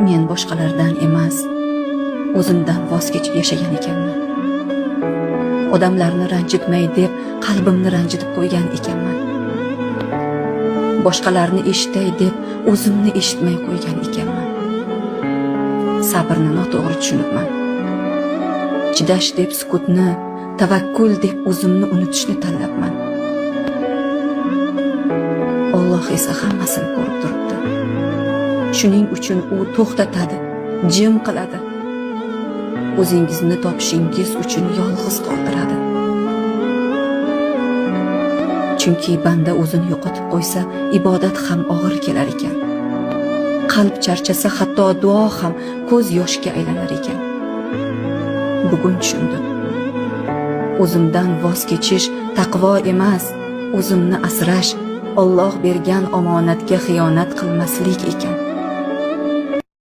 Men boshqalardan emas, o'zimdan voz kechib yashagan ekanman. Odamlarni ranjitmay deb qalbimni ranjitib qo'ygan ekanman. Boshqalarni eshitay deb o'zimni eshitmay qo'ygan ekanman. Sabrni noto'g'ri tushunibman. Chidash deb sukutni, tavakkul deb o'zimni unutishni tanlabman. Alloh esa hammasini ko'rib turibdi. Shuning uchun u to'xtatadi, jim qiladi. O'zingizni topishingiz uchun yolg'iz qoldiradi. Chunki banda o'zini yo'qotib qo'ysa, ibodat ham og'ir kelar ekan. Qalb charchasa, hatto duo ham ko'z yoshga aylanar ekan. Bugun tushundim. O'zimdan voz kechish taqvo emas, o'zimni asrash, Alloh bergan omonatga xiyonat qilmaslik ekan.